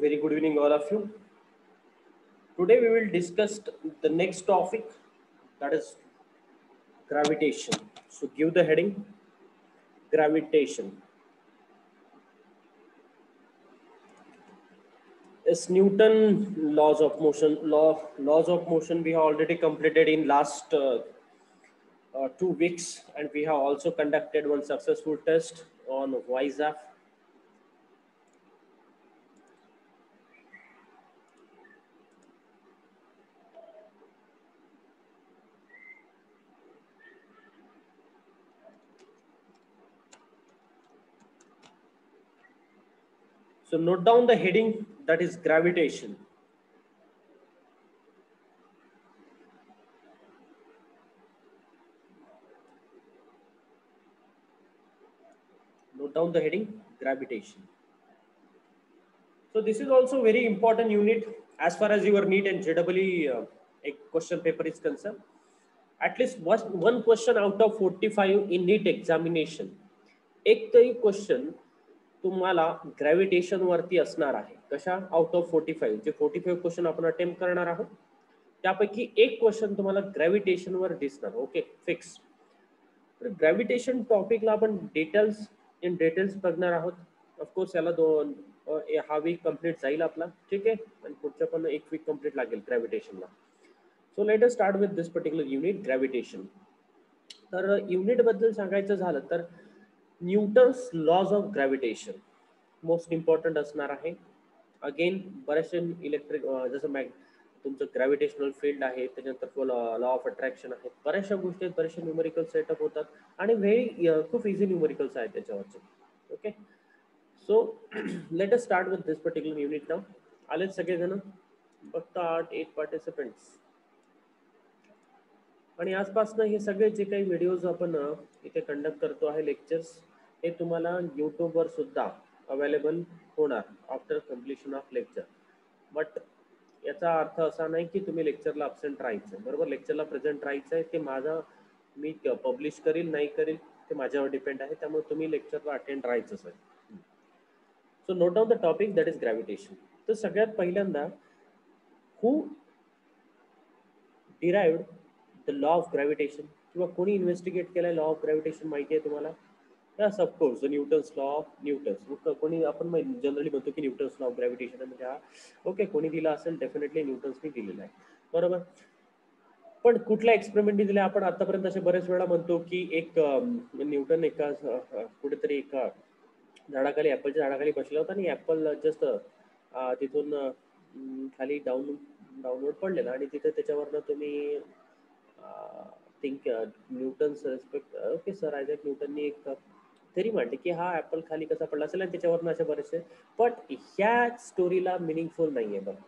very good evening, all of you. Today we will discuss the next topic, that is gravitation. So give the heading gravitation. Is Newton laws of motion. Laws of motion we have already completed in last 2 weeks, and we have also conducted one successful test on YZAF. So note down the heading, that is gravitation. Note down the heading gravitation. So this is also very important unit as far as your NEET and JEE a question paper is concerned. At least one question out of 45 in NEET examination. एक तरी question तुम्हाला gravitation वरती असणार आहे. कशा out of 45 जे 45 question आपण attempt करणार आहोत त्यापैकी एक क्वेश्चन तुम्हाला ग्रॅव्हिटेशन वर दिसणार. Okay, fix. तर ग्रॅव्हिटेशन टॉपिकला आपण डिटेल्स बघणार आहोत. ऑफकोर्स याला हा वीक कंप्लीट जाईल आपला, ठीक आहे, आणि पुढच्या पण एक वीक कंप्लीट लागेल ग्रॅव्हिटेशनला. So let us start with this particular unit gravitation. तर युनिट बद्दल सांगायचं झालं तर Newton's laws of gravitation most important असणार आहे. अगेन बरेचसे इलेक्ट्रिक जसं तुमचं ग्रॅव्हिटेशनल फील्ड आहे, त्याच्यानंतर लॉ ऑफ अट्रॅक्शन आहे, बऱ्याचशा गोष्टी आहेत, बरेचसे न्यूमेरिकल सेटअप होतात आणि खूप इझी न्यूमेरिकल्स आहेत त्याच्यावरचे. Okay, so let us start with this particular unit नाव. आलेत सगळेजण? फक्त 8 पार्टिसिपेंट्स. आणि आजपासून हे सगळे जे काही व्हिडिओज आपण इथे कंडक्ट करतो आहे लेक्चर्स, हे तुम्हाला यूट्यूबवर सुद्धा अवेलेबल होणार after completion of lecture. But याचा अर्थ असा नाही की तुम्ही लेक्चरला अब्सेंट राहायचं, बरोबर. लेक्चरला प्रेझेंट राहायचं आहे. ते मी पब्लिश करील नाही करील ते माझ्यावर डिपेंड आहे, त्यामुळे तुम्ही लेक्चरला अटेंड राहायचंच आहे. So note down the topic, that is gravitation. तर सगळ्यात पहिल्यांदा who derived the law of gravitation, किंवा कोणी इन्व्हेस्टिगेट केलाय लॉ ऑफ ग्रॅव्हिटेशन, माहिती आहे तुम्हाला? Yes, of course, Newton's law of Newton's. कोणी आपण जनरली म्हणतो की न्यूटन्स लॉ ऑफ ग्रॅव्हिटेशन म्हणजे हा. ओके, कोणी दिला असेल? डेफिनेटली न्यूटन्सनी दिलेला आहे, बरोबर. पण कुठल्या एक्सपेरिमेंटनी दिले? आपण आतापर्यंत असे बरेच वेळा म्हणतो की एक न्यूटन एका कुठेतरी एका झाडाखाली, ऍपलच्या झाडाखाली बसला होता आणि ऍपल जस्ट तिथून खाली डाऊनवर्ड पडलेला आणि तिथे त्याच्यावरनं तुम्ही think Newton's respect, okay sir, Isaac न्यूटननी एक थेरी मांडली की हा ऍपल खाली कसा पडला असेल आणि त्याच्यावरनं असे बरेचसे. बट ह्या स्टोरीला मिनिंगफुल नाही आहे बघा.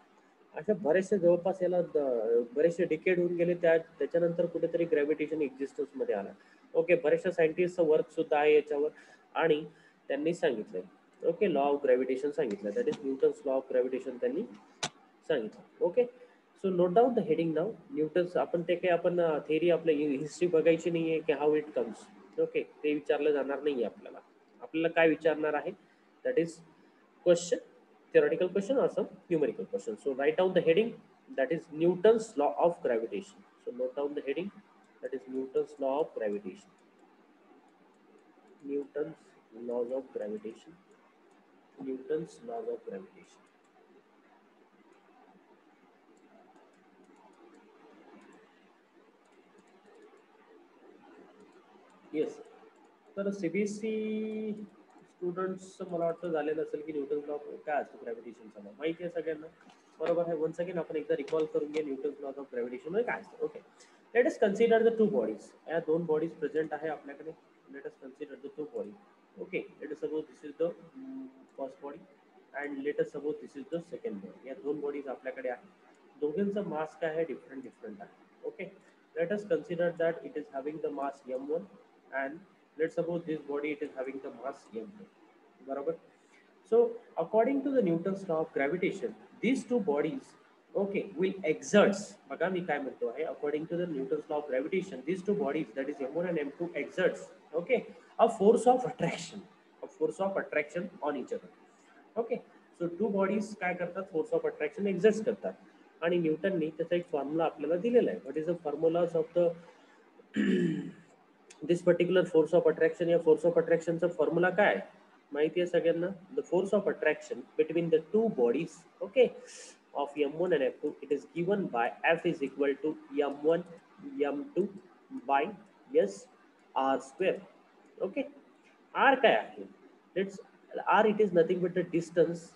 अशा बरेचसे जवळपास याला बरेचसे डिकेड होऊन गेले. त्याच्यानंतर कुठेतरी ग्रॅव्हिटेशन एक्झिस्टन्स मध्ये आला. ओके, बरेचशा सायंटिस्टचं वर्क सुद्धा आहे याच्यावर आणि त्यांनी सांगितलंय. ओके, लॉ ऑफ ग्रॅव्हिटेशन सांगितलं, that is Newton's law of gravitation त्यांनी सांगितलं. Okay, so note down the heading now. Newton's आपण ते काही आपण थेरी आपल्या हिस्ट्री बघायची नाहीये की हाऊ इट कम्स. ओके, ते विचारलं जाणार नाहीये आपल्याला. आपल्याला काय विचारणार आहे? That is question, theoretical question or some numerical question. So write down the heading, that is Newton's law of gravitation. So note down the heading, that is Newton's law of gravitation. Newton's laws of gravitation. Newton's laws of gravitation. Yes. तर CBSE students मला वाटतं झालेलं असेल की Newton's law काय असतो ग्रॅव्हिटेशनचा law माहिती आहे सगळ्यांना, बरोबर आहे. वन्स अगेन आपण एकदा रिकॉल करून घ्या न्यूटन्स लॉ ऑफ ग्रॅव्हिटेशन म्हणजे काय असतं. Okay, let us consider the two bodies. या दोन बॉडीज प्रेझेंट आहे आपल्याकडे. Let us consider the two body. Okay, let us suppose this is the first body and let us suppose this is the second body. या दोन bodies आपल्याकडे आहे. दोघांचा मास काय आहे? डिफरंट आहे. Okay, let us consider that it is having the mass m1 and let's suppose this body it is having the mass m2, barabar. So according to the Newton's law of gravitation, these two bodies, okay, will exerts, baga mi काय म्हणतो आहे, according to the Newton's law of gravitation, these two bodies, that is m1 and m2, exerts, okay, a force of attraction on each other. Okay, so two bodies काय करतात, force of attraction exert करतात. आणि न्यूटननी त्याचा एक formula आपल्याला दिलेला आहे. What is the formulas of the this particular force of attraction? या फोर्स ऑफ अट्रॅक्शनचा फॉर्म्युला काय माहिती आहे सगळ्यांना? The force of attraction between the two bodies, okay, of m1 and m2, it is given by F is equal to m1 m2 by s r square. Okay, r काय आहे? Let's r, it is nothing but the distance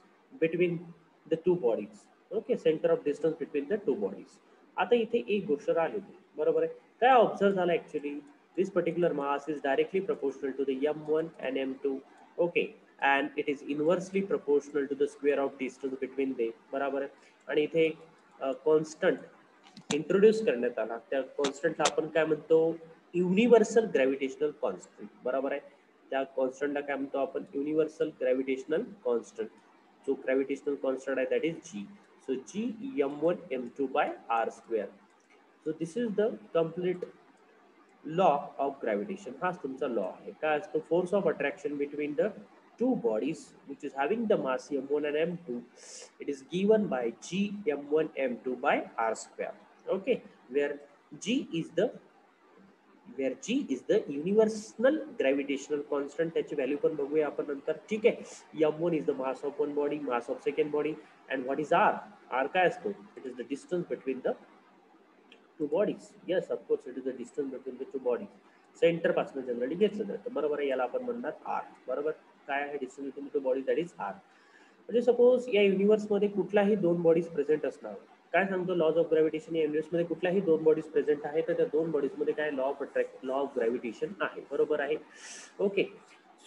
between the two bodies. Okay, center of distance between the two bodies. आता इथे एक गोष्ट राहिली, बरोबर आहे. काय ऑब्झर्व झालं actually? This particular mass is directly proportional to the m1 and m2. Okay, and it is inversely proportional to the square of distance between them, बरोबर आहे. आणि इथे कॉन्स्टंट इंट्रोड्यूस करण्यात आला. त्या कॉन्स्टंटला आपण काय म्हणतो? युनिव्हर्सल ग्रॅव्हिटेशनल कॉन्स्टंट, बरोबर आहे. त्या कॉन्स्टंटला काय म्हणतो आपण? Universal gravitational constant. जो ग्रॅव्हिटेशनल कॉन्स्टंट आहे that is G. So G m1 m2 by r square. So this is the complete law of gravitation. हाच तुमचा लॉ आहे. काय असतो? Force of attraction between the two bodies which is having the mass m1 and m2, it is given by g m1 m2 by r square. Okay, where g is the universal gravitational constant. त्याची value पण बघूया आपण नंतर, ठीक आहे. m1 is the mass of one body, mass of second body, and what is r? r काय असतो? It is the distance between the two bodies. Yes, of course, it is the distance between the two bodies. Centre पासून generally घेतलं जातं, बरोबर आहे. याला आपण म्हणणार आर. बरोबर, काय आहे distance between two bodies? That is r. म्हणजे सपोज या युनिव्हर्समध्ये कुठल्याही दोन बॉडीज प्रेझेंट असणार. काय सांगतो लॉज ऑफ ग्रॅव्हिटेशन? या युनिव्हर्समध्ये कुठल्याही दोन बॉडीज प्रेझेंट आहे, तर त्या दोन बॉडीजमध्ये काय लॉ ऑफ ग्रॅव्हिटेशन आहे, बरोबर आहे. ओके,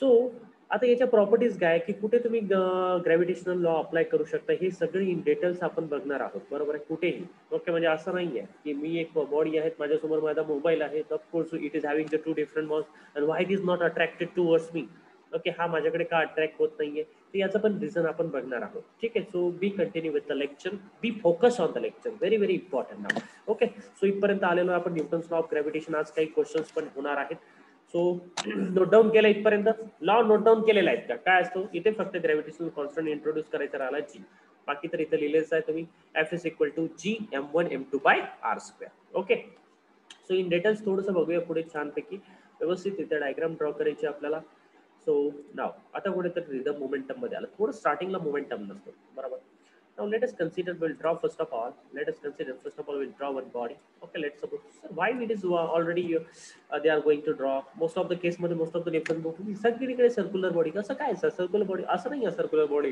सो आता याच्या प्रॉपर्टीज काय की कुठे तुम्ही ग्रॅव्हिटेशनल लॉ अप्लाय करू शकता, हे सगळे इन डिटेल्स आपण बघणार आहोत, बरोबर आहे. कुठेही. ओके, म्हणजे असं नाही आहे की मी एक बॉडी आहे, माझ्यासमोर माझा मोबाईल आहे, of course it is having the two different malls and why it is not attracted towards me. Okay, हा माझ्याकडे का अट्रॅक्ट होत नाहीये, तर याचं पण रिझन आपण बघणार आहोत, ठीक आहे. So B continue with the lecture, B focus on the lecture, very very important now. Okay, so इथपर्यंत आलेलो आपण न्यूटन्स लॉ ऑफ ग्रॅव्हिटेशन. आज काही क्वेश्चन्स पण होणार आहेत. सो नोट डाऊन केलं इथपर्यंत? लॉ नोट डाऊन केलेला आहेत का? काय असतो इथे? फक्त ग्रॅव्हिटेशनल कॉन्स्टंट इंट्रोड्यूस करायचा राहिला जी. बाकी तर इथे लिहिलेच आहे तुम्ही, F is equal to G m1 m2 by r square. Okay, so in details थोडंसं बघूया पुढे, छानपैकी व्यवस्थित इथे डायग्राम ड्रॉ करायची आपल्याला. सो नाव आता कुठेतरी रिदम मोमेंटम मध्ये आलं, थोडं स्टार्टिंगला मोमेंटम नसतो, बरोबर. Now let us consider, we'll draw first of all, we'll draw one body. Okay, let's suppose, sir, why it is already they are going to draw most of the case मध्ये, most of the different book सगळीकडे circular body. कसं काय sir circular body? असं नाही आहे circular body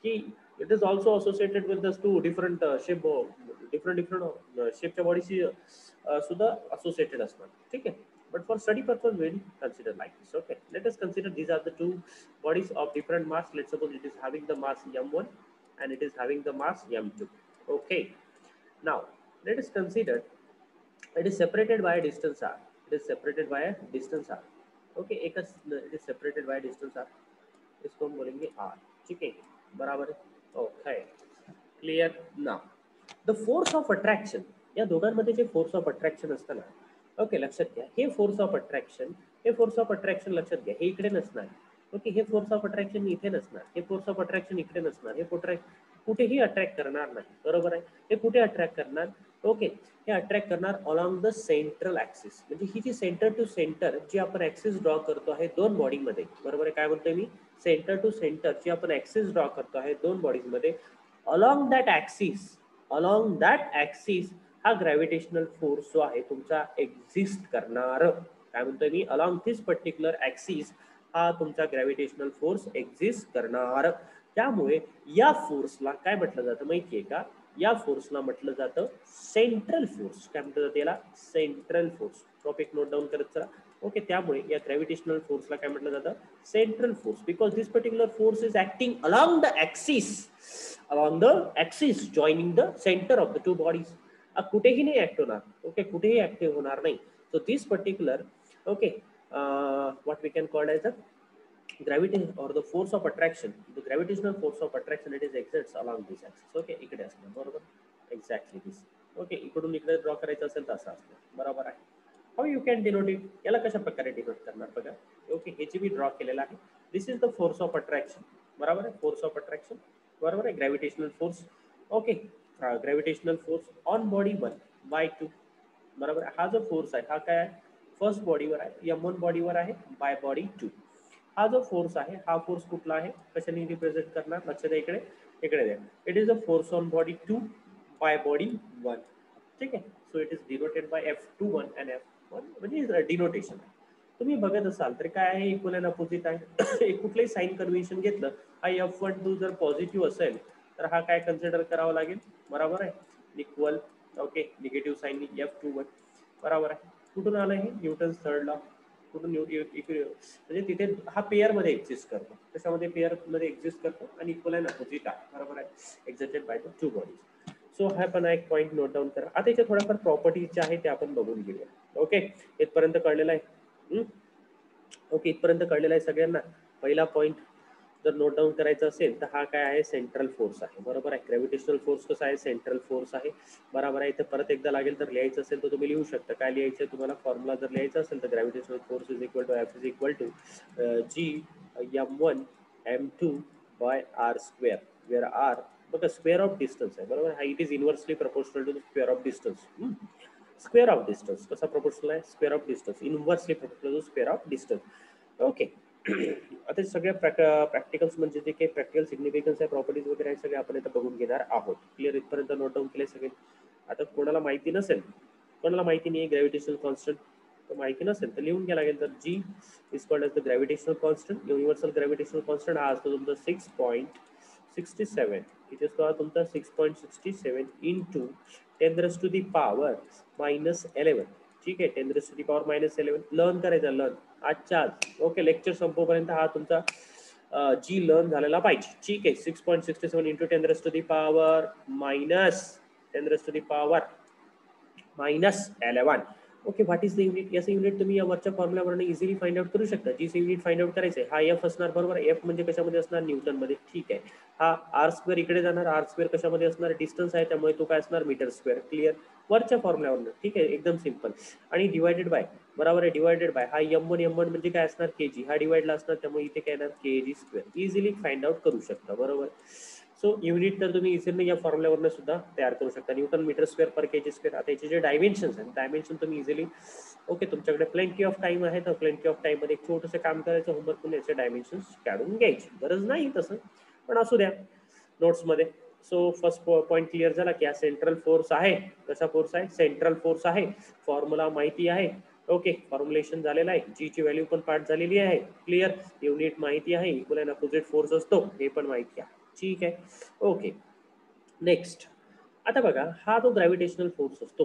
की it is also associated with दस to different shape, different शेपच्या बॉडीशी सुद्धा असोसिएटेड असणार, ठीक आहे. But for study purpose, we'll consider like this. Okay, let us consider these are the two bodies of different mass. Let's suppose it is having the mass m1 and it is having the mass m2. Okay, now let us consider it is separated by a distance r. It is separated by a distance r. Okay, it is separated by a distance r. इसको हम बोलेंगे r, ठीक है, बराबर है. Okay, clear. Now the force of attraction, या दोघांमध्ये जे force of attraction असतं ना, ओके, लक्षात घ्या. हे फोर्स ऑफ अट्रॅक्शन लक्षात घ्या, हे इकडे नसणार. ओके, हे फोर्स ऑफ अट्रॅक्शन इथे नसणार, हे फोर्स ऑफ अट्रॅक्शन इकडे नसणार, हे कुठेही अट्रॅक्ट करणार नाही, बरोबर आहे. हे कुठे अट्रॅक्ट करणार? ओके, हे अट्रॅक्ट करणार अलॉंग द सेंट्रल ऍक्सिस. म्हणजे ही जी सेंटर टू सेंटर जी आपण ऍक्सिस ड्रॉ करतो आहे दोन बॉडीमध्ये, बरोबर आहे. काय म्हणतोय मी? सेंटर टू सेंटर जी आपण ऍक्सिस ड्रॉ करतो आहे दोन बॉडीजमध्ये, अलॉंग दॅट ऍक्सिस हा ग्रॅव्हिटेशनल फोर्स जो आहे तुमचा एक्झिस्ट करणार. काय म्हणतोय मी? अलॉंग दिस पर्टिक्युलर ऍक्सिस हा तुमचा ग्रॅव्हिटेशनल फोर्स एक्झिस्ट करणार. त्यामुळे या फोर्सला काय म्हटलं जातं माहितीये का? या फोर्सला म्हटलं जातं सेंट्रल फोर्स. काय म्हटलं जातं याला? Central force. Topic note down करत चला. ओके, त्यामुळे या ग्रॅव्हिटेशनल फोर्सला काय म्हटलं जातं? Central force. Because this particular force is acting along the axis joining the centre of the two bodies. कुठेही नाही ऍक्ट होणार. ओके, कुठेही ऍक्टिव्ह होणार नाही. So this particular, okay, what we can call as a gravitation or the force of attraction, the gravitational force of attraction, it is exerts along this axis. Okay, इकडे असणार, बरोबर. Exactly दिस. Okay, इकडून इकडे draw करायचं असेल तर असं असणार, बरोबर आहे. How you can denote it? याला कशा प्रकारे डिनोट करणार बघा. ओके, हे जे मी ड्रॉ केलेलं आहे, this is the force of attraction, बरोबर आहे. Force of attraction. बरोबर आहे. Gravitational force, okay. Gravitational force on body 1 by 2, बरोबर आहे. हा जो फोर्स आहे हा काय आहे, फर्स्ट बॉडीवर आहे, M1 बॉडीवर आहे, बाय बॉडी 2. हा जो फोर्स आहे हा फोर्स कुठला आहे, कशाने रिप्रेझेंट करणार, लक्ष द्या इकडे, इकडे द्या. It is a force on body 2 by body 1, ठीक आहे. So it is denoted by F21 and F1, म्हणजे डिनोटेशन. तुम्ही बघत असाल तर काय आहे, इक्वल अँड अपोजिट आहे. कुठलंही साइन कन्व्हेन्शन घेतलं, हा F12 जर पॉझिटिव्ह असेल तर हा काय कन्सिडर करावा लागेल, बरोबर आहे, equal, okay. Negative sign F21, बरोबर आहे. कुठून आलं हे, न्यूटन्स थर्ड लॉ. कुठून म्हणजे तिथे हा पेअर मध्ये एक्झिस्ट करतो, त्याच्यामध्ये पेअर मध्ये एक्झिस्ट करतो आणि इक्वल अँड अपोजिट आहे, बरोबर आहे, existed by the two bodies. So हा पण एक पॉईंट नोट डाऊन करा. आता याच्या थोड्याफार प्रॉपर्टीज ज्या आहेत त्या आपण बघून घेऊया. ओके, इथपर्यंत कळलेलं आहे. ओके, इथपर्यंत कळलेलं आहे सगळ्यांना. पहिला पॉईंट जर नोट डाऊन करायचा असेल तर हा काय आहे, सेंट्रल फोर्स आहे, बरोबर आहे. ग्रॅव्हिटेशनल फोर्स कसा आहे, सेंट्रल फोर्स आहे, बरोबर आहे. इथे परत एकदा लागेल तर लिहायचं असेल तर तुम्ही लिहू शकता. काय लिहायचं आहे तुम्हाला, फॉर्म्युला जर लिहायचा असेल तर gravitational force is equal to F is equal to G M1 M2 by R square, where R बघा स्क्वेअर ऑफ डिस्टन्स आहे, बरोबर. हा it is inversely proportional to the square of distance. Square of distance कसा proportional आहे, square of distance, inversely proportional to square of distance. Okay. आता सगळ्या practicals म्हणजे जे काही प्रॅक्टिकल सिग्निफिकन्स आहे, प्रॉपर्टीज वगैरे आहे, सगळे आपण इथं बघून घेणार आहोत. क्लिअर, इथपर्यंत नोट डाऊन केले सगळे. आता कोणाला माहिती नसेल, कोणाला माहिती नाही ग्रॅव्हिटेशनल कॉन्स्टंट, तर माहिती नसेल तर लिहून घ्या लागेल. तर G is called as the gravitational constant. Universal gravitational constant हा असतो तुमचा 6.67. इथे असतो हा तुमचा 6.67 इंटू 10⁻⁻11, ठीक आहे. 10⁻⁻11 लर्न करायचा, लर्न आजच्या आज. ओके, लेक्चर संपोपर्यंत हा तुमचा जी लर्न झालेला पाहिजे, ठीक आहे. 6.67 into 10⁻⁻11. Okay, what is the unit, याचं युनिट तुम्ही या वरच्या फॉर्म्युलावरून इझिली फाइंड आउट करू शकता. जीचं युनिट फाइंड आउट करायचं आहे, हा एफ असणार, बरोबर. एफ म्हणजे कशामध्ये असणार, न्यूटन मध्ये, ठीक आहे. हा आर स्क्वेअर इकडे जाणार, आर स्क्वेअर कशामध्ये असणार, डिस्टन्स आहे, त्यामुळे तो काय असणार, मीटर स्क्वेअर. क्लिअर, वरच्या फॉर्म्युलावरून, ठीक आहे, एकदम सिंपल. आणि डिवायडेड बाय, बरोबर आहे, डिवायडेड बाय हा M1 म्हणजे काय असणार, केजी, हा डिवाइडला असणार, त्यामुळे इथे काय येणार, KG square. Easily find out करू शकता, बरोबर. सो युनिट तर तुम्ही इझिली या फॉर्म्युलावरून सुद्धा तयार करू शकता, न्यूटन मीटर स्क्वेअर पर केजी स्क्वेअर. आता याचे जे डायमेन्शन्स आहेत, डायमेन्शन तुम्ही इझिली, ओके, तुमच्याकडे प्लेंटी ऑफ टाइम आहे, तर प्लेंटी ऑफ टाइम मध्ये एक छोटंसं काम करायचं, होमवर्क करून याचे डायमेन्शन्स काढून घ्यायची, गरज नाही तसं, पण असू द्या नोट्समध्ये. सो फर्स्ट पॉईंट क्लिअर झाला की हा सेंट्रल फोर्स आहे. कसा फोर्स आहे, सेंट्रल फोर्स आहे. फॉर्म्युला माहिती आहे, ओके, फॉर्म्युलेशन झालेलं आहे, जी ची व्हॅल्यू पण पाठ झालेली आहे. क्लिअर, युनिट माहिती आहे, इक्वल अँड अपोजिट फोर्स असतो हे पण माहिती आहे, ठीक आहे. Okay, next. आता बघा, हा जो ग्रॅव्हिटेशनल फोर्स असतो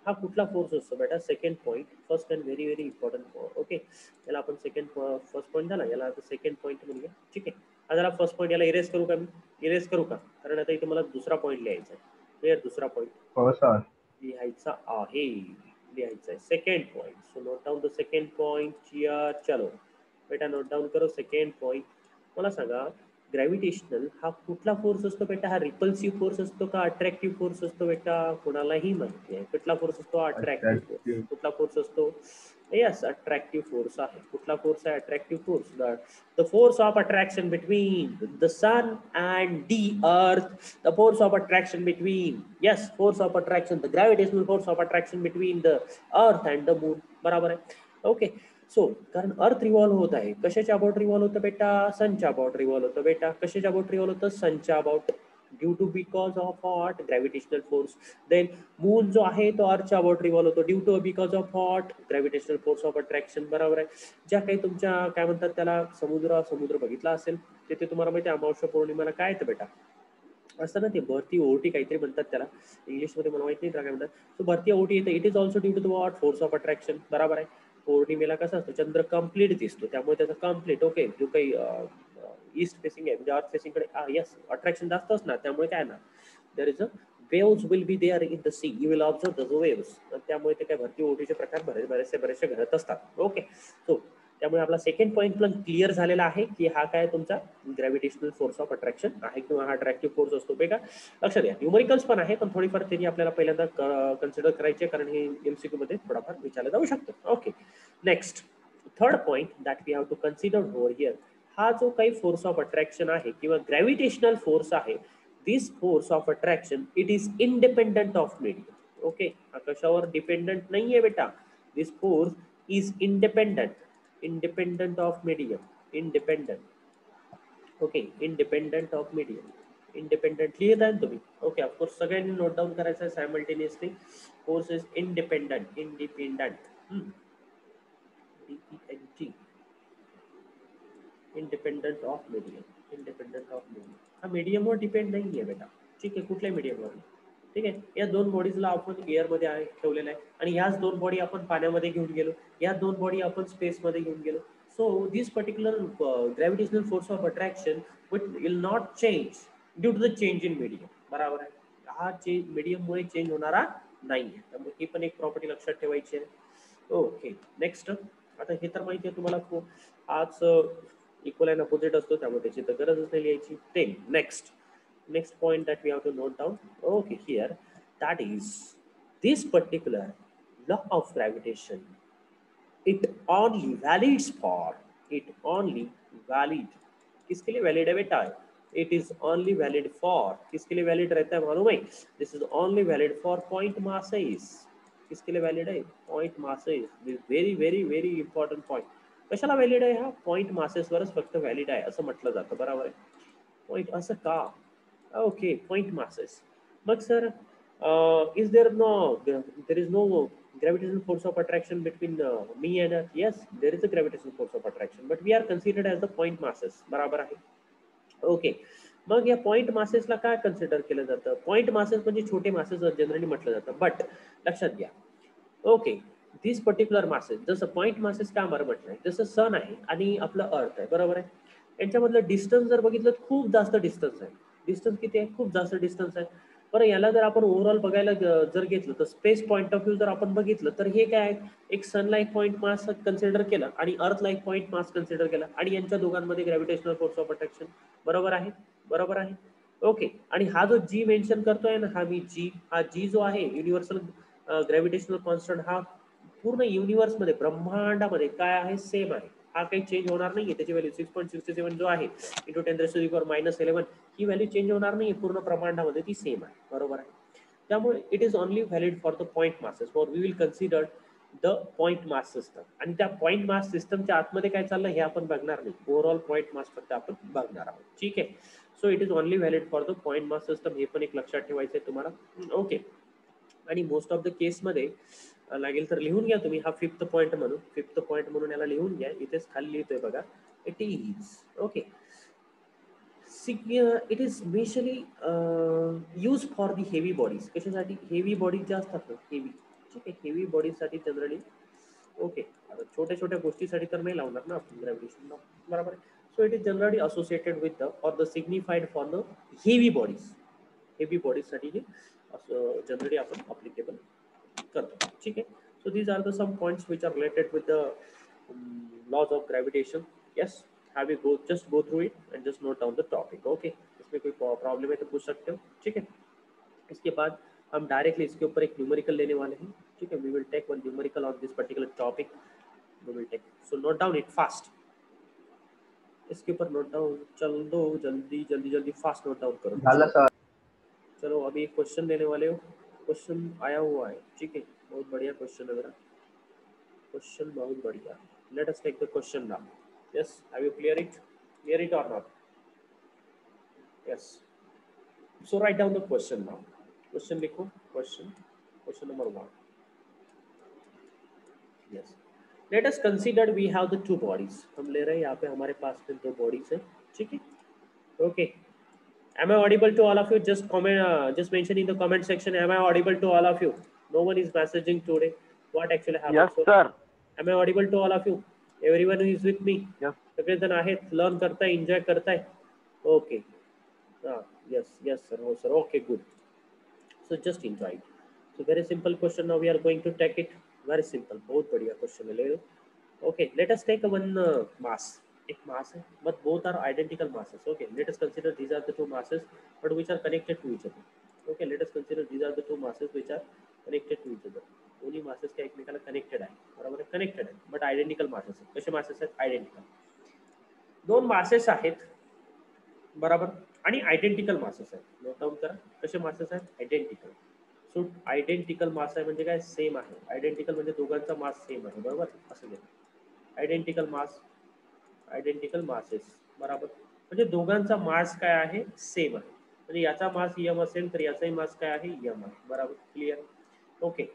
हा कुठला फोर्स असतो बेटा, second point, first and very very important. Okay, याला आपण फर्स्ट पॉईंट झाला, याला आता सेकंड पॉईंट म्हणूया, ठीक आहे. आता याला फर्स्ट पॉईंट, याला इरेज करू का मी, इरेज करू का, कारण आता इथे मला दुसरा पॉईंट लिहायचा आहे. क्लिअर, दुसरा पॉईंट हो सर लिहायचा आहे, लिहायचा आहे second point. So note down the second point here. चलो बेटा, नोट डाउन करो सेकंड पॉईंट. मला सांगा, ग्रॅव्हिटेशनल हा कुठला फोर्स असतो बेटा, हा रिपल्सिव्ह फोर्स असतो का अट्रॅक्टिव्ह फोर्स असतो बेटा, कोणालाही माहिती आहे. कुठला फोर्स असतो, अट्रॅक्टिव्ह फोर्स. अट्रॅक्टिव्ह कुठला फोर्स असतो, यस, अट्रॅक्टिव्ह फोर्स आहे. कुठला फोर्स आहे, attractive force. The force of attraction between the sun and the earth, the force of attraction between, yes, force of attraction, the gravitational force of attraction between the earth and the moon, बरोबर आहे. Okay, so कारण अर्थ revolve होत आहे, कशाच्या about revolve होतं बेटा, सनच्या about revolve होतं बेटा. कशाच्या अबाउट रिव्हॉल्व होतं, सनच्या about, due to because of what, gravitational force. Then moon जो आहे तो अर्थच्या अबाउट रिव्हॉल्व होतो, due to because of what, gravitational force of attraction, बरोबर आहे. ज्या काही तुमच्या काय म्हणतात त्याला, समुद्र बघितला असेल तिथे तुम्हाला माहिती आहे अमावस्या पौर्णिमेला काय येतं बेटा, असतं ना ते भरती ओहोटी काहीतरी म्हणतात त्याला, इंग्लिशमध्ये मला माहिती नाही काय म्हणतात. सो भरती ओहोटी येते, it is also due to the what, force of attraction, बरोबर आहे. पौर्णिमेला कसं असतं, चंद्र कम्प्लीट दिसतो, त्यामुळे त्याचा कम्प्लीट, ओके, जो काही ईस्ट फेसिंग आहे म्हणजे अर्थ फेसिंगकडे, यस, अट्रॅक्शन जास्त असणार, त्यामुळे काय ना, there is a waves will be there in the sea, you will observe the waves. त्यामुळे ते काय भरती ओहोटीचे प्रकार बरेचसे घडत असतात. ओके, सो त्यामुळे आपला सेकंड पॉईंट पण क्लिअर झालेला आहे की हा काय तुमचा ग्रॅव्हिटेशनल फोर्स ऑफ अट्रॅक्शन आहे किंवा हा अट्रॅक्टिव्ह फोर्स असतो बेटा. लक्षात घ्या, न्यूमरिकल्स पण आहे, पण थोडीफार त्यांनी आपल्याला पहिल्यांदा कन्सिडर करायचे, कारण हे MCQ मध्ये थोडाफार विचारलं जाऊ शकतं. Okay, next, third point that we have to consider over here हा जो काही फोर्स ऑफ अट्रॅक्शन आहे किंवा ग्रॅव्हिटेशनल फोर्स आहे, this force of attraction it is independent of medium. Okay, हा कशावर डिपेंडंट नाहीये बेटा. This force is independent of medium. Independent. Okay, independent of medium. Independent लिहित आहे तुम्ही. ओके, ऑफकोर्स सगळ्यांनी नोट डाऊन करायचं आहे simultaneously. Force is independent. DENT, independent of medium. Independent of medium हा मीडियमवर डिपेंड नाही आहे बेटा. ठीक आहे, कुठल्या मीडियमवर. ठीक आहे, या दोन बॉडीजला आपण एअरमध्ये ठेवलेलं आहे आणि ह्याच दोन बॉडी आपण पाण्यामध्ये घेऊन गेलो, या दोन बॉडी आपण स्पेसमध्ये घेऊन गेलो. So this particular gravitational force of attraction will not change due to the change in medium. बरोबर आहे, हा चेंज मीडियममुळे चेंज होणारा नाही आहे. त्यामुळे ही पण एक प्रॉपर्टी लक्षात ठेवायची आहे. Okay, next. आता हे तर माहिती आहे तुम्हाला, आज इक्वल अँड अपोजिट असतो, त्यामुळे त्याची तर गरजच नाही लिहायची. 10. Next point that we have to note down. Okay, here that is this particular law of gravitation. It only valid. किसके लिए वैलिड है बेटा? It is only valid for. किसके लिए वैलिड रहता है मालूम है? This is only valid for point masses. किसके लिए वैलिड है? Point masses. This very important point. कशाला वैलिड आहे? हा पॉइंट मासेस वरच फक्त वैलिड आहे असं म्हटलं जातं. बरोबर आहे. पॉइंट असं का? Okay, point masses. But sir, is there is no gravitational force of attraction between me and Earth? Yes, there is a gravitational force of attraction, but we are considered as the point masses. बराबर आहे. Okay, मग या point मासेसला काय consider केलं जातं? Point masses म्हणजे छोटे masses generally म्हटलं जातं. बट लक्षात घ्या, ओके, दिस पर्टिक्युलर मासेस, जसं पॉइंट मासेस का बरं म्हटलंय, जसं सन आहे आणि आपलं अर्थ आहे. बरोबर आहे. यांच्यामधलं डिस्टन्स जर बघितलं तर खूप जास्त डिस्टन्स आहे. डिस्टन्स किती आहे? खूप जास्त डिस्टन्स आहे. बरं, याला जर आपण ओव्हरऑल बघायला जर घेतलं तर स्पेस पॉईंट ऑफ व्ह्यू जर आपण बघितलं तर हे काय आहे, एक सनला एक पॉईंट मास कन्सिडर केलं आणि अर्थला एक पॉईंट मास कन्सिडर केला आणि यांच्या दोघांमध्ये ग्रॅव्हिटेशनल फोर्स ऑफ अट्रॅक्शन. बरोबर आहे. बरोबर आहे. ओके, आणि हा जो जी मेन्शन करतोय ना, हा जी जो आहे युनिव्हर्सल ग्रॅव्हिटेशनल कॉन्स्टंट, हा पूर्ण युनिव्हर्समध्ये ब्रह्मांडामध्ये काय आहे? सेम आहे. हा काही चेंज होणार नाहीये. त्याची व्हॅल्यू 6.67 जो आहे इंटू 10⁻⁻11 ही व्हॅल्यू चेंज होणार नाही. पूर्ण ब्रह्मांडामध्ये ती सेम आहे. बरोबर आहे. त्यामुळे it is only valid for the point masses. For we will consider the point mass system. आणि त्या पॉईंट मास सिस्टमच्या आतमध्ये काय चाललं हे आपण बघणार नाही. ओव्हरऑल पॉईंट मास फक्त आपण बघणार आहोत. ठीक आहे. So it is only valid for the point mass system. हे पण एक लक्षात ठेवायचं आहे तुम्हाला. ओके, आणि मोस्ट ऑफ द केसमध्ये लागेल तर लिहून घ्या तुम्ही हा फिफ्थ पॉईंट म्हणून याला लिहून घ्या. इथेच खाली लिहितोय बघा. It is okay, it is specially use for the heavy bodies. कशासाठी? हेवी बॉडीज ज्या असतात ना, हेवी. ठीक आहे, हेवी बॉडीजसाठी जनरली. ओके, आता छोट्या छोट्या गोष्टीसाठी तर नाही लावणार ना आपण ग्रॅव्हिटेशन. बरोबर आहे. So it is generally associated with the or the signified for the heavy bodies. Heavy बॉडीजसाठी हे असं जनरली आपण अप्लिकेबल करतो. ठीक है. So these are the some points which are related with the laws of gravitation. Yes, have you just go through it and just note down the topic. Okay, इसमें कोई problem है तो पूछ सकते हो. ठीक है. इसके बाद हम डायरेक्टली इसके ऊपर एक न्यूमेरिकल लेने वाले हैं. ठीक है, we will take one numerical on this particular topic. We will take, so note down it fast. इसके ऊपर नोट डाउन चल दो, जल्दी फास्ट नोट डाउन करो. चलो अभी एक क्वेश्चन लेने वाले हो. क्वेश्चन आया हुआ है. ठीक है, बहुत बढ़िया क्वेश्चन है मेरा. क्वेश्चन बहुत बढ़िया. Let us take the question now. Yes, have you clear it और not? Yes, so write down the question now. Question लिखो. Question number 1. Yes, let us consider we have the 2 bodies. हम ले रहे हैं यहाँ पे हमारे पास में 2 bodies है. ठीक है. Okay, am I audible to all of you? Just comment, just mention in the comment section, am I audible to all of you? No one is messaging today. What actually happened? Yes, sir. Am I audible to all of you? Everyone who is with me? Yes. सगळे जण आहेत, learn करताय, enjoy करताय. Okay. yes sir. Oh sir. Okay, good. So just enjoy it. So very simple question. Now we are going to take it. Very simple. बहुत बढ़िया question है. Okay, let us take one mass. एक mass है, but both are identical masses. Okay, let us consider these are the 2 masses, but which are connected to each other. Okay, let us consider these are the 2 masses which are connected to each other. दोन्ही masses क्या एकमेकाला connected आहे. बरोबर आहे, connected आहे, but identical masses. कसे masses आहेत? Identical. दोन मासेस आहेत बरोबर आणि आयडेंटिकल मासेस आहेत. नोट डाऊन करा कसे मासेस आहेत आयडेंटिकल. सो आयडेंटिकल मास आहे म्हणजे काय सेम आहे. आयडेंटिकल म्हणजे दोघांचा मास सेम आहे बरोबर असं घ्या. आयडेंटिकल मास आयडेंटिकल मासेस बरोबर म्हणजे दोघांचा मास काय आहे सेम आहे. म्हणजे याचा मास यम असेल तर याचाही मास काय आहे यम आहे बरोबर क्लिअर. ओके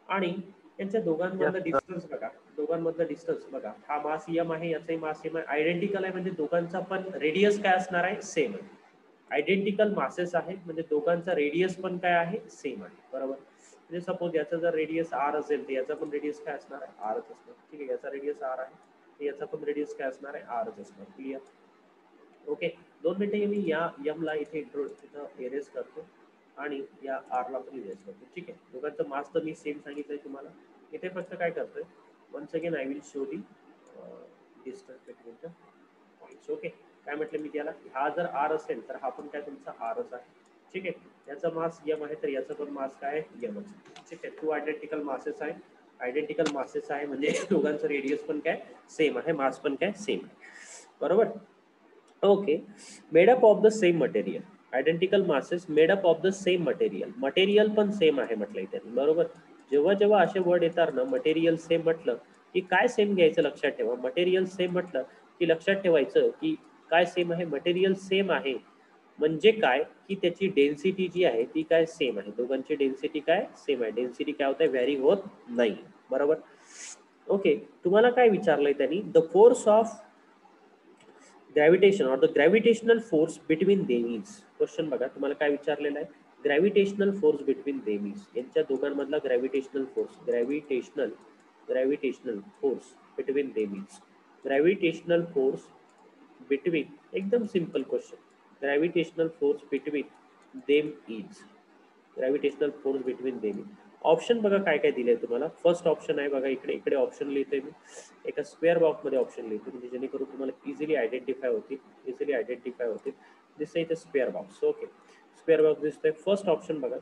आणि यांच्या Yes, दोघांमधलं sir. डिस्टन्स बघा. दोघांमधलं डिस्टन्स बघा हा मास यम आहे याचाही मास सेम आहे. आयडेंटिकल आहे म्हणजे दोघांचा पण रेडियस काय असणार आहे सेम आहे. आयडेंटिकल मासेस आहेत म्हणजे दोघांचा रेडियस पण काय आहे सेम आहे बरोबर. म्हणजे सपोज याचा जर रेडियस आर असेल तर याचा पण रेडियस काय असणार आहे आरच असणार. ठीक आहे याचा रेडियस आर आहे तर याचा पण रेडियस काय असणार आहे आरच असणार क्लिअर. ओके 2 मिनिटं मी या यम ला इथे इथं एरेज करतो आणि या आर ला पण इरेज करतो. ठीक आहे दोघांचं मास तर मी सेम सांगितलंय तुम्हाला. इथे फक्त काय करतोय once again I will show the distance between the points. Okay काय म्हटलं मी त्याला हा जर आर असेल तर हा पण काय तुमचा आरच आहे. ठीक आहे याचा मास यम आहे तर याचा पण मास काय आहे यमच. ठीक आहे टू आयडेंटिकल मासेस आहे. आयडेंटिकल मासेस आहे म्हणजे दोघांचं रेडियस पण काय सेम आहे मास पण काय सेम आहे बरोबर. Okay made up of the same material. Identical masses made up of the same material. Material पण सेम आहे म्हटलं इथे बरोबर. जेव्हा जेव्हा असे वर्ड येतात ना मटेरियल सेम म्हटलं की काय सेम घ्यायचं लक्षात ठेवा. मटेरियल सेम म्हटलं की लक्षात ठेवायचं की काय सेम आहे मटेरियल सेम आहे म्हणजे काय की त्याची डेन्सिटी जी आहे ती काय सेम आहे. दोघांची डेन्सिटी काय सेम आहे. डेन्सिटी काय होत आहे व्हॅरी होत नाही बरोबर. ओके तुम्हाला काय विचारलंय त्यांनी the force of gravitation or the gravitational force between them is. Question बघा तुम्हाला काय विचारलेलं आहे gravitational force between them is. यांच्या दोघांमधला gravitational force gravitational force between them is. Gravitational force between एकदम simple question gravitational force between them is. Gravitational force between them is. Option बघा काय काय दिले तुम्हाला. फर्स्ट ऑप्शन आहे बघा इकडे इकडे ऑप्शन लिहितोय मी एका स्क्वेअर बॉक्स मध्ये ऑप्शन लिहितो म्हणजे जेणेकरून तुम्हाला इझिली आयडेंटिफाय होतील. दिसतंय इथे square box. Okay square box दिसतोय. फर्स्ट ऑप्शन बघा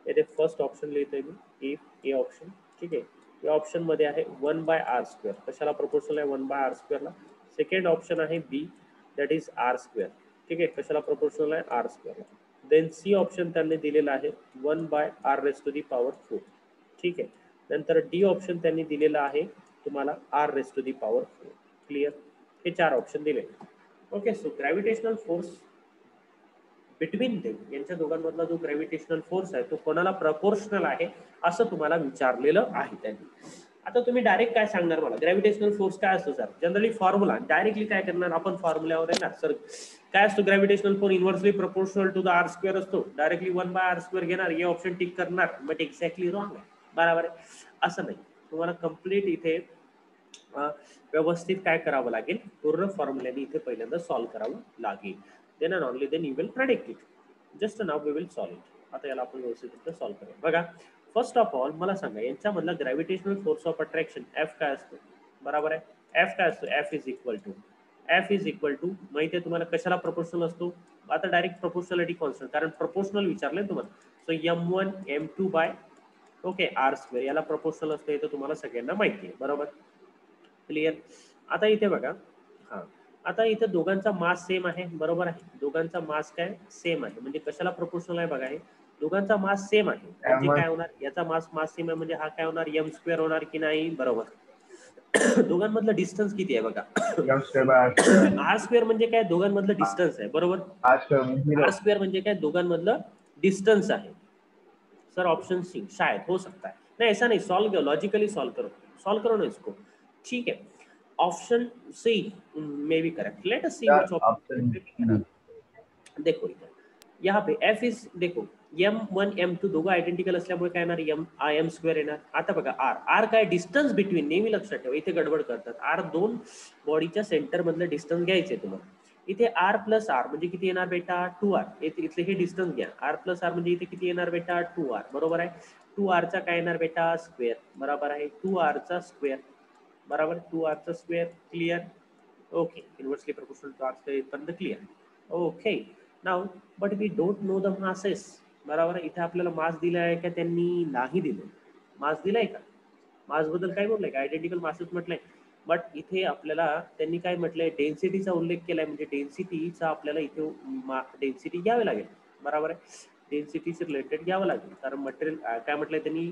येथे फर्स्ट ऑप्शन लिहितोय मी इफ ए ऑप्शन. ठीक आहे या ऑप्शन मध्ये आहे 1/r². कशाला प्रोपोर्शनल आहे 1/r² ला. सेकंड ऑप्शन आहे बी दॅट इज r². ठीक आहे कशाला प्रोपोर्शनल आहे r². देन सी ऑप्शन त्यांनी दिलेला आहे 1/r⁴. ठीक आहे नंतर डी ऑप्शन त्यांनी दिलेला आहे तुम्हाला r⁴. क्लिअर हे चार ऑप्शन दिले. Okay so gravitational force between them यांच्या दोघांमधला जो ग्रॅव्हिटेशनल फोर्स आहे तो कोणाला प्रपोर्शनल आहे असं तुम्हाला विचारलेलं आहे त्यांनी. आता तुम्ही डायरेक्ट काय सांगणार मला ग्रॅव्हिटेशनल फोर्स काय असतो सर. जनरली फॉर्म्युला डायरेक्टली काय करणार आपण फॉर्म्युल्यावर येणार सर काय असतो gravitational force inversely proportional to the r² असतो. डायरेक्टली 1/r² घेणार हे ऑप्शन टिक करणार बट एक्झॅक्टली रॉंग आहे बरोबर आहे असं नाही. तुम्हाला कम्प्लीट इथे व्यवस्थित काय करावं लागेल पूर्ण फॉर्म्युल्याने इथे पहिल्यांदा सॉल्व्ह करावं लागेल. Then and only then you will predict it. Just now we will solve it. आता याला आपण व्यवस्थित सॉल्व्ह करूया. बघा फर्स्ट ऑफ ऑल मला सांगा यांच्यामधला gravitational force of attraction F काय असतो बरोबर आहे. एफ काय असतो एफ इज इक्वल टू माहिती आहे तुम्हाला कशाला प्रपोर्शनल असतो. आता डायरेक्ट प्रपोर्शनलिटी कॉन्स्टंट कारण प्रपोर्शनल विचारलंय तुम्हाला. So m1 m2 by okay r². याला प्रपोर्शनल असतं हे तर तुम्हाला सगळ्यांना माहिती आहे बरोबर क्लिअर. आता इथे बघा हा आता इथे दोघांचा मास सेम आहे बरोबर आहे. दोघांचा मास काय सेम आहे म्हणजे कशाला प्रोपोर्शनल आहे बघा हे दोघांचा मास सेम आहे म्हणजे M1 काय होणार याचा मास सेम आहे म्हणजे हा काय होणार m² होणार की नाही बरोबर. दोघांमधलं डिस्टन्स किती आहे बघा m²/r². r² म्हणजे काय दोघांमधलं डिस्टन्स आहे बरोबर. r² म्हणजे 0. r² म्हणजे काय दोघांमधलं डिस्टन्स आहे. सर ऑप्शन सी शायद हो सकता है नहीं ऐसा नहीं सॉल्व करो लॉजिकली सॉल्व करो ना इसको. ठीक है option C may be correct. Let us see which Option option. B. देखो इधर यहाँ पे एफ इज देखो m1 m2 दोघं आयडेंटिकल असल्यामुळे काय येणार m² येणार. आता बघा r काय डिस्टन्स बिटवीन नेहमी लक्षात ठेवा इथे गडबड करतात. r दोन बॉडीच्या सेंटर मधलं डिस्टन्स घ्यायचे तुम्हाला. इथे r प्लस r म्हणजे किती येणार बेटा 2r. इथले हे डिस्टन्स घ्या r प्लस r म्हणजे इथे किती येणार बेटा 2r बरोबर आहे. 2r चा काय येणार बेटा स्क्वेअर बरोबर आहे 2r चा स्क्वेअर बरोबर 2r चा square clear. Okay inversely proportional to r² पर्यंत clear. Okay now but we don't know the masses बरोबर आहे. इथे आपल्याला मास दिला आहे का त्यांनी नाही दिलं. मास दिलाय का मास बद्दल काय बोललंय का आयडेंटिकल मासेस म्हटलंय बट इथे आपल्याला त्यांनी काय म्हटलंय, डेन्सिटीचा उल्लेख केलाय, म्हणजे डेन्सिटीचा आपल्याला इथे डेन्सिटी घ्यावी लागेल. बरोबर आहे, डेन्सिटीचे रिलेटेड घ्यावं लागेल, कारण मटेरियल काय म्हटलंय त्यांनी,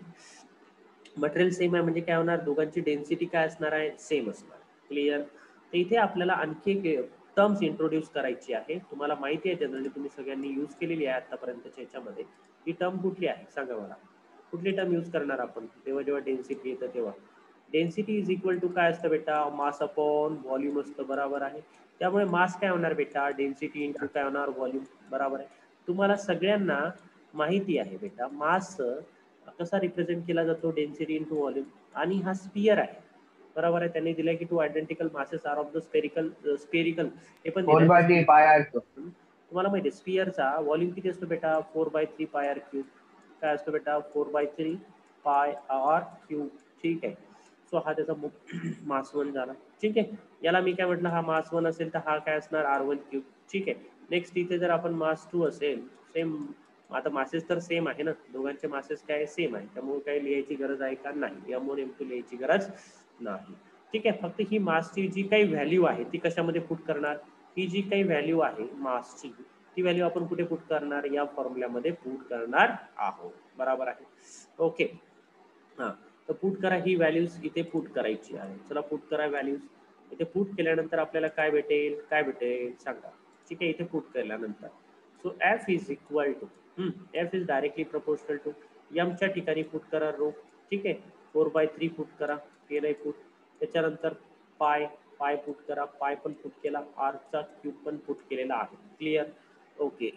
मटेरियल सेम आहे म्हणजे काय होणार, दोघांची डेन्सिटी काय असणार आहे, सेम असणार. क्लिअर. तर इथे आपल्याला आणखी एक टर्म्स इंट्रोड्यूस करायची आहे. तुम्हाला माहिती आहे जनरली, तुम्ही सगळ्यांनी यूज केलेली आहे आतापर्यंतच्या याच्यामध्ये. ही टर्म कुठली आहे सांगा मला, कुठली टर्म यूज करणार आपण तेव्हा जेव्हा डेन्सिटी येतं तेव्हा. डेन्सिटी इज इक्वल टू काय असतं बेटा, मास अपॉन व्हॉल्यूम असतं. बरोबर आहे. त्यामुळे मास काय होणार बेटा, डेन्सिटी इंटू काय होणार, व्हॉल्यूम. बरोबर आहे. तुम्हाला सगळ्यांना माहिती आहे बेटा, मास कसा रिप्रेझेंट केला जातो, डेन्सिटी इंटू व्हॉल्यूम. आणि हा स्पियर आहे. बरोबर आहे. त्यांनी दिलंय की two identical masses are of the spherical हे पण दिलंय. 4/3 पाय आर क्यूब. तुम्हाला माहिती आहे स्पियरचा व्हॉल्यूम किती असतो बेटा, 4/3 पाय आर क्यूब. काय असतो बेटा, 4/3 पाय आर क्यूब. ठीक आहे. सो हा त्याचा मास 1 झाला. ठीक आहे. याला मी काय म्हटलं, हा मास 1 असेल तर हा काय असणार, R1 क्यूब. ठीक आहे. नेक्स्ट इथे जर आपण मास 2 असेल, सेम, आता मासेस तर सेम आहे ना, दोघांचे मासेस काय सेम आहे, त्यामुळे काही लिहायची गरज आहे का, नाही. M1 M2 लिहायची गरज नाही. ठीक आहे. फक्त ही मासची जी काही व्हॅल्यू आहे ती कशामध्ये पुट करणार, ही जी काही व्हॅल्यू आहे मासची, ती व्हॅल्यू आपण कुठे पुट करणार, या फॉर्म्युल्यामध्ये पुट करणार आहोत. बरोबर आहे. ओके. हा, तर पुट करा, ही व्हॅल्यूज इथे पुट करायची आहे. चला पुट करा व्हॅल्यूज. इथे पुट केल्यानंतर आपल्याला काय भेटेल, काय भेटेल सांगा. ठीक आहे. इथे पुट केल्यानंतर so F is equal to, F is directly proportional to एमच्या ठिकाणी पुट करा रो. ठीक आहे. 4/3 पुट करा, केलंय पुट. त्याच्यानंतर पाय, पाय पुट करा, पाय पण पुट केला, आरचा क्यूब पण पुट केलेला आहे. क्लिअर. ओके.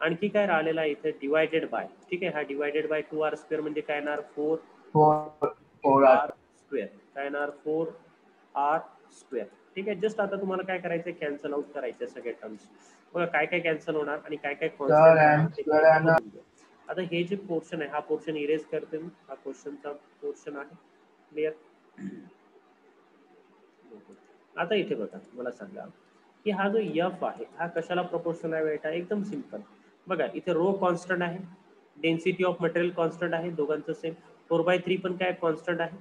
आणखी काय राहिलेला आहे इथे, डिवायडेड बाय. ठीक आहे. हा डिवायडेड बाय 2r² म्हणजे काय येणार, 4 4r स्क्वेअर. काय येणार, 4r². ठीक आहे. जस्ट आता तुम्हाला काय करायचं, कॅन्सल आउट करायचे सगळे टर्म्स. बघा काय काय कॅन्सल होणार आणि काय काय कॉन्स्टंट राहणार ते सर आपण बघून घ्या. आता हे जे पोर्शन आहे, हा पोर्शन इरेज करते मी, हा क्वेश्चनचा पोर्शन आहे. क्लिअर. आता इथे बघा, मला सांगा की हा जो F आहे हा कशाला प्रोपोर्शनल आहे बेटा, एकदम सिंपल. बघा इथे रो कॉन्स्टंट आहे, डेन्सिटी ऑफ मटेरियल कॉन्स्टंट आहे, दोघांचं सेम. 4/3 पण काय कॉन्स्टंट आहे.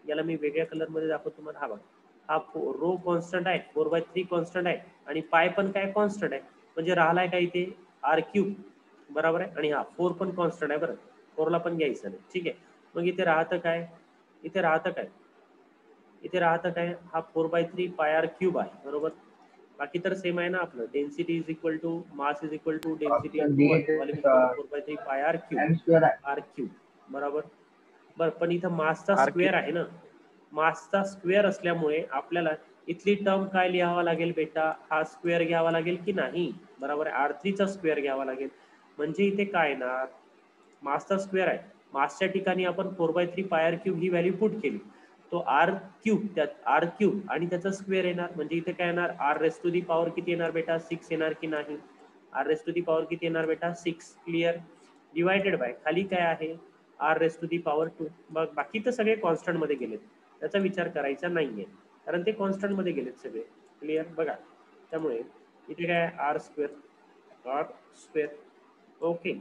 याला मी वेगळ्या कलर मध्ये दाखवतो तुम्हाला. हा बघा, हा रो कॉन्स्टंट आहे, 4/3 कॉन्स्टंट आहे, आणि पाय पण काय कॉन्स्टंट आहे, म्हणजे राहिलाय काय इथे R³. बरोबर आहे. आणि हा 4 पण कॉन्स्टंट आहे. बरं, 4ला पण घ्यायचं नाही. ठीक आहे. मग इथे राहतं काय, इथे राहतं काय, इथे राहतं काय, हा 4/3 पाय R³ आहे. बरोबर. बाकी तर सेम आहे ना आपलं, density is equal to mass is equal to density option into the volume is equal to 4/3 pi M² R³. बरोबर. बरं, पण इथं मासचा स्क्वेअर आहे ना, मासचा स्क्वेअर असल्यामुळे आपल्याला इथली टर्म काय लिहावा लागेल बेटा, हा स्क्वेअर घ्यावा लागेल की नाही. बरोबर आहे. R3चा स्क्वेअर घ्यावा लागेल. म्हणजे इथे काय येणार, मासचा स्क्वेअर आहे, मासच्या ठिकाणी आपण 4/3 पाय R³ ही व्हॅल्यू पुट केली, तो R³ त्यात R³ आणि त्याचा स्क्वेअर येणार, म्हणजे इथे काय येणार, R⁻⁴ किती येणार बेटा, 6 येणार की नाही. R⁻⁴ किती येणार बेटा, 6. क्लिअर. डिवायडेड बाय खाली काय आहे, R⁻². मग बाकी तर सगळे कॉन्स्टंट मध्ये गेलेत, त्याचा विचार करायचा नाहीये, कारण ते कॉन्स्टंट मध्ये गेलेत सगळे. क्लिअर. बघा त्यामुळे इथे काय R². ओके.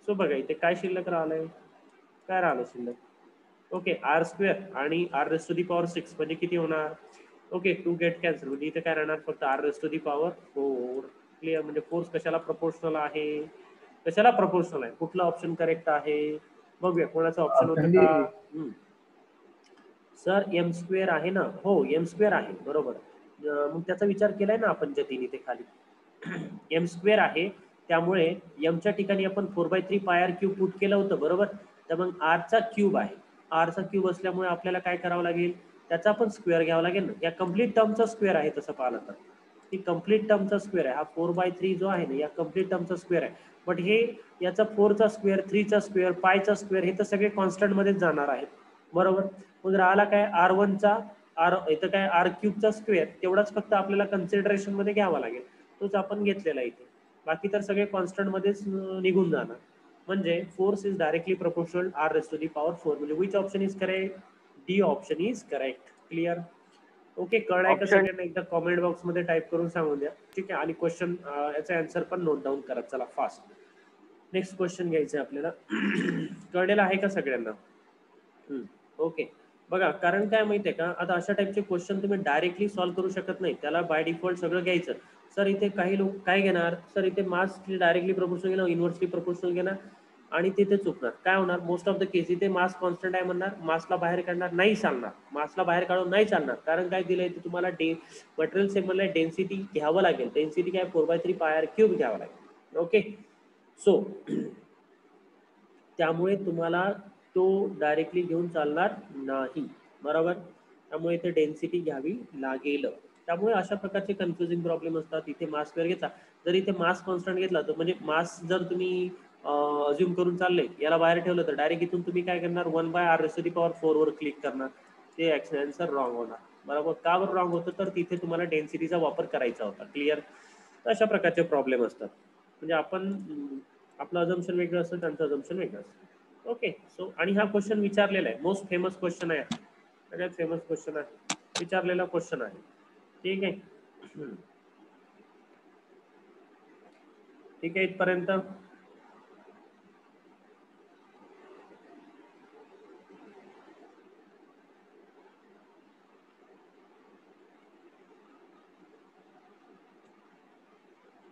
सो बघा इथे काय शिल्लक राहिलंय, काय राहिलं शिल्लक. ओके, R² आणि R⁻⁶ म्हणजे किती होणार. ओके, 2 गेट कॅन्सल, म्हणजे इथे काय राहणार, फक्त R⁻⁴. क्लिअर. म्हणजे फोर्स कशाला प्रपोर्शनल आहे, कशाला प्रपोर्शनल आहे, कुठला ऑप्शन करेक्ट आहे बघूया. कोणाचा ऑप्शन होतं ऑप्शन डी. का, सर M² आहे ना, हो M² आहे. बरोबर. मग त्याचा विचार केलाय ना आपण जतीन इथे खाली. M² आहे, त्यामुळे एमच्या ठिकाणी आपण 4/3 पाय R³ पुट केलं होतं. बरोबर. तर मग आरचा क्यूब आहे, आरचा क्यूब असल्यामुळे आपल्याला काय करावं लागेल, त्याचा पण स्क्वेअर घ्यावा लागेल ना. या कम्प्लीट टर्मचा स्क्वेअर आहे तसं पाहिलं तर, ही कम्प्लीट टर्मचा स्क्वेअर आहे. हा 4/3 जो आहे ना, या कम्प्लीट टर्मचा स्क्वेअर आहे. बट हे याचा 4चा स्क्वेअर, 3चा स्क्वेअर, पायचा स्क्वेअर, हे तर सगळे कॉन्स्टंट मध्येच जाणार आहेत. बरोबर. मग राहिला काय R1चा, इथं काय R³ स्क्वेअर, तेवढाच फक्त आपल्याला कन्सिडरेशन मध्ये घ्यावा लागेल, तोच आपण घेतलेला इथे. बाकी तर सगळे कॉन्स्टंट मध्येच निघून जाणार. म्हणजे force is directly proportional R⁻⁴. म्हणजे which option is correct, D option is correct. Clear. Okay, कळाय का ऑप्शन सगळ्यांना, एकदा कॉमेंट बॉक्स मध्ये टाईप करून सांगून द्या. ठीक आहे. आणि क्वेश्चन याचा आन्सर पण नोट डाऊन करा. चला फास्ट, नेक्स्ट क्वेश्चन घ्यायचं आहे आपल्याला. कळलेलं आहे का सगळ्यांना. ओके. बघा कारण काय माहितीये का, आता अशा टाईपचे क्वेश्चन तुम्ही डायरेक्टली सॉल्व्ह करू शकत नाही, त्याला बाय डिफॉल्ट सगळं घ्यायचं. सर इथे काही लोक काय घेणार, सर इथे मास डायरेक्टली प्रपोर्शनल घेणार, इन्व्हर्सली प्रपोर्शनल घेणार आणि तिथे चुकणार. काय होणार, मोस्ट ऑफ द केस इथे मास कॉन्स्टंट आहे म्हणणार, मासला बाहेर काढणार नाही चालणार, मासला बाहेर काढून नाही चालणार. कारण काय दिलंय ते तुम्हाला मटेरियल सेगमेंटला डेन्सिटी घ्यावं लागेल. डेन्सिटी काय 4/3 πr³ घ्यावं लागेल. ओके, सो त्यामुळे तुम्हाला तो डायरेक्टली घेऊन चालणार नाही, बरोबर. त्यामुळे इथे डेन्सिटी घ्यावी लागेल. त्यामुळे अशा प्रकारचे कन्फ्युजिंग प्रॉब्लेम असतात. इथे मास स्क्वेअर घेतला, जर इथे मास कॉन्स्टंट घेतला तर म्हणजे मास जर तुम्ही अज्युम करून चालले, याला बाहेर ठेवलं तर डायरेक्ट इथून तुम्ही काय करणार, 1/r⁴ वर क्लिक करणार. ते आन्सर रॉंग होणार, बरोबर. का बरं रॉंग होतं, तर तिथे तुम्हाला डेन्सिटीचा वापर करायचा होता. क्लिअर. अशा प्रकारचे प्रॉब्लेम असतात. म्हणजे आपण आपलं अजम्पशन वेगळं असतं, त्यांचं अजम्पशन वेगळं असतं. ओके, सो आणि हा क्वेश्चन विचारलेला आहे, मोस्ट फेमस क्वेश्चन आहे, सगळ्यात फेमस क्वेश्चन आहे, विचारलेला क्वेश्चन आहे. ठीक आहे. ठीक आहे इथपर्यंत.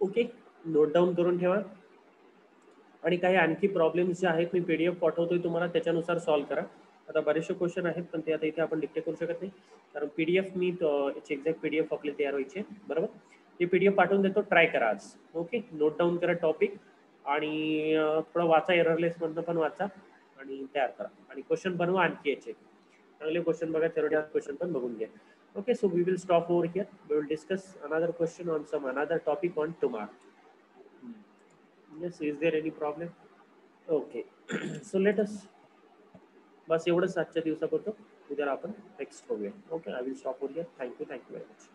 ओके, नोट डाऊन करून ठेवा. आणि काही आणखी प्रॉब्लेम्स जे आहेत मी PDF पाठवतोय तुम्हाला, त्याच्यानुसार सॉल्व्ह करा. आता बरेचसे क्वेश्चन आहेत पण ते आता इथे आपण डिक्टेट करू शकत नाही, कारण PDF मी याची एक्झॅक्ट PDF आपले तयार व्हायचे, बरोबर. ते PDF पाठवून देतो, ट्राय करा आज. ओके, नोट डाऊन करा टॉपिक आणि थोडं वाचा, एररलेस मधनं पण वाचा आणि तयार करा आणि क्वेश्चन बनवा आणखी याचे चांगले क्वेश्चन बघा, थेरोटिकल क्वेश्चन पण बघून घ्या. Okay, so we will stop over here. We will discuss another question on some another topic on tomorrow. Yes, is there any problem? Okay, so let us. बस एवढंच आजच्या दिवसापुरतं, उद्या आपण नेक्स्ट बघूया. Okay, I will stop over here. Thank you very much.